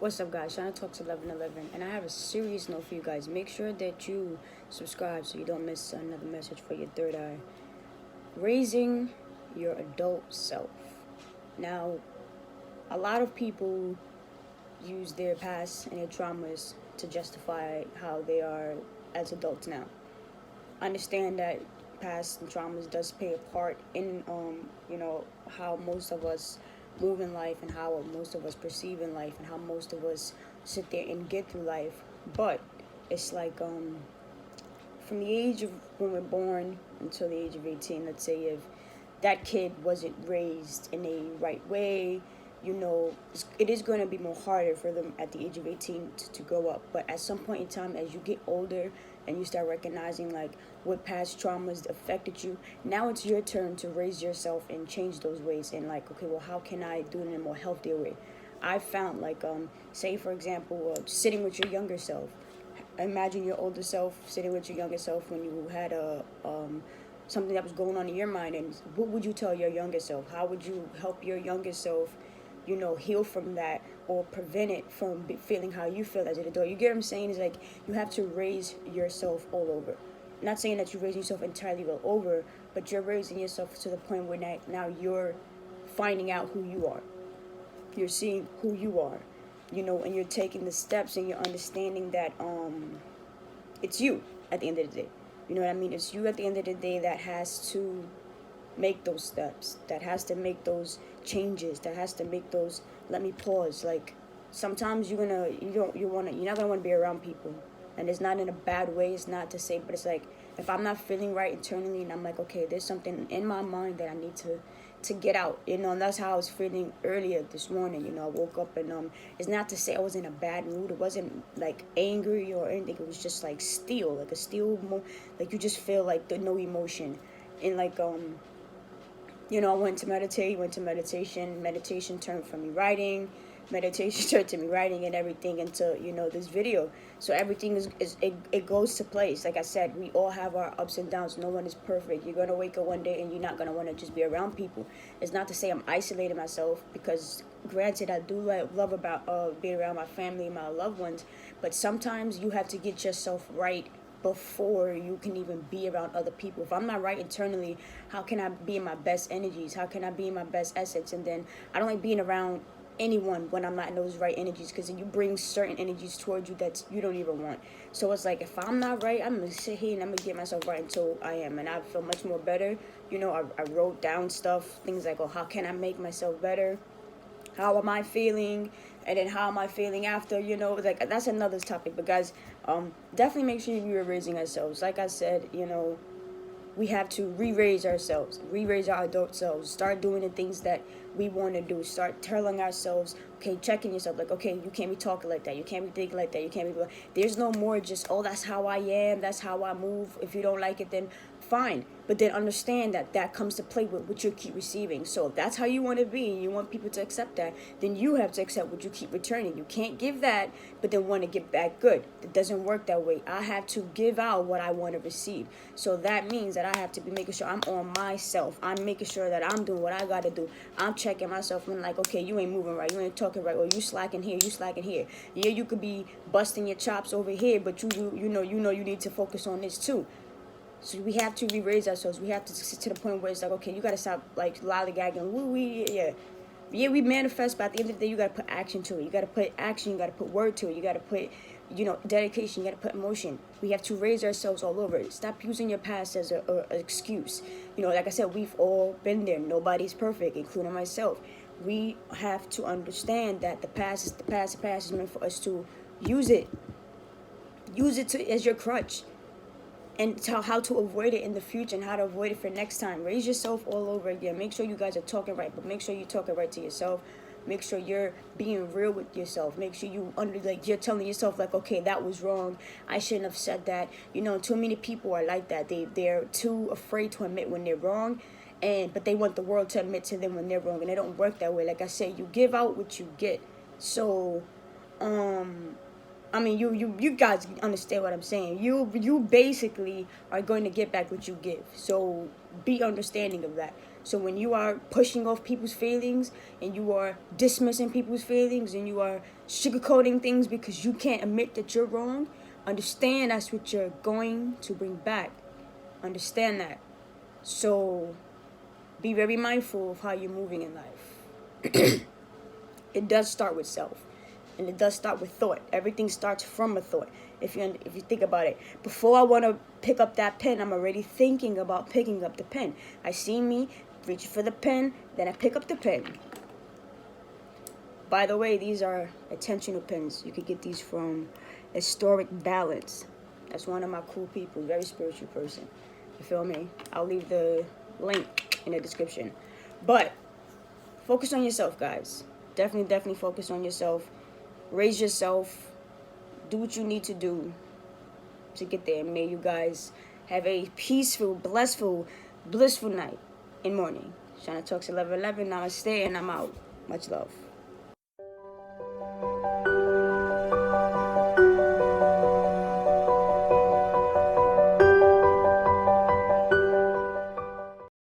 What's up, guys? ShanaTalks1111, and I have a serious note for you guys. Make sure that you subscribe so you don't miss another message for your third eye. Raising your adult self. Now, a lot of people use their past and their traumas to justify how they are as adults now. Understand that past and traumas does play a part in how most of us move in life and how most of us perceive in life and how most of us sit there and get through life. But it's like from the age of when we're born until the age of 18, let's say, if that kid wasn't raised in a right way, it is going to be more harder for them at the age of 18 to grow up. But at some point in time, as you get older and you start recognizing like what past traumas affected you, now it's your turn to raise yourself and change those ways. And like, okay, well, how can I do it in a more healthier way? I found like, say for example, sitting with your younger self. Imagine your older self sitting with your younger self when you had something that was going on in your mind, and what would you tell your younger self? How would you help your younger self heal from that or prevent it from feeling how you feel as an adult? You get what I'm saying? Is like you have to raise yourself all over. I'm not saying that you're raising yourself entirely all over, but you're raising yourself to the point where now you're finding out who you are. You're seeing who you are, and you're taking the steps and you're understanding that it's you at the end of the day. You know what I mean? It's you at the end of the day that has to make those steps, that has to make those changes, that has to make those let me pause. Like sometimes you're not gonna want to be around people, and it's not in a bad way. It's not to say, but it's like if I'm not feeling right internally and I'm like, okay, there's something in my mind that I need to get out, and that's how I was feeling earlier this morning. I woke up and it's not to say I was in a bad mood. It wasn't like angry or anything. It was just like steel, like a steel like you just feel like no emotion. And like I went to meditation turned from me writing, meditation turned to me writing and everything into this video. So everything it goes to place. Like I said, we all have our ups and downs. No one is perfect. You're gonna wake up one day and you're not gonna want to just be around people. It's not to say I'm isolating myself, because granted I do love about being around my family and my loved ones, but sometimes you have to get yourself right before you can even be around other people. If I'm not right internally, how can I be in my best energies? How can I be in my best essence? And then I don't like being around anyone when I'm not in those right energies, because then you bring certain energies towards you that you don't even want. So it's like if I'm not right, I'm gonna sit here and I'm gonna get myself right until I am, and I feel much more better. I wrote down stuff, things like, oh, how can I make myself better? How am I feeling? And then how am I feeling after, like that's another topic. But guys, definitely make sure we are raising ourselves. Like I said, we have to re-raise ourselves, re-raise our adult selves, start doing the things that we want to do, start telling ourselves, okay, checking yourself, like, okay, you can't be talking like that, you can't be thinking like that, you can't be, there's no more just, oh, that's how I am, that's how I move. If you don't like it, then fine, but then understand that comes to play with what you keep receiving. So if that's how you want to be and you want people to accept that, then you have to accept what you keep returning. You can't give that but then want to get back good. It doesn't work that way. I have to give out what I want to receive. So that means that I have to be making sure I'm on myself. I'm making sure that I'm doing what I got to do. I'm checking myself and like, okay, you ain't moving right, you ain't talking right, or you slacking here, you slacking here. Yeah, you could be busting your chops over here, but you know you need to focus on this too. So we have to re-raise ourselves. We have to sit to the point where it's like, okay, you got to stop like lollygagging. Yeah, we manifest, but at the end of the day, you got to put action to it. You got to put action. You got to put word to it. You got to put, dedication. You got to put emotion. We have to raise ourselves all over. Stop using your past as an excuse. Like I said, we've all been there. Nobody's perfect, including myself. We have to understand that the past is the past. The past is meant for us to use it. Use it as your crutch. And how to avoid it in the future and how to avoid it for next time. Raise yourself all over again. Make sure you guys are talking right, but make sure you're talking right to yourself. Make sure you're being real with yourself. Make sure you're telling yourself like, okay, that was wrong. I shouldn't have said that. Too many people are like that. They're too afraid to admit when they're wrong, but they want the world to admit to them when they're wrong, and it don't work that way. Like I said, you give out what you get. So, you guys understand what I'm saying. You basically are going to get back what you give. So be understanding of that. So when you are pushing off people's feelings and you are dismissing people's feelings and you are sugarcoating things because you can't admit that you're wrong, understand that's what you're going to bring back. Understand that. So be very mindful of how you're moving in life. It does start with self. And it does start with thought. Everything starts from a thought. If you think about it, before I want to pick up that pen, I'm already thinking about picking up the pen. I see me reaching for the pen, then I pick up the pen. By the way, these are attentional pens. You could get these from Historic Balance. That's one of my cool people, very spiritual person. You feel me? I'll leave the link in the description. But focus on yourself, guys. Definitely focus on yourself. Raise yourself. Do what you need to do to get there. May you guys have a peaceful, blissful night and morning. ShanaTalks1111. Namaste, and I'm out. Much love.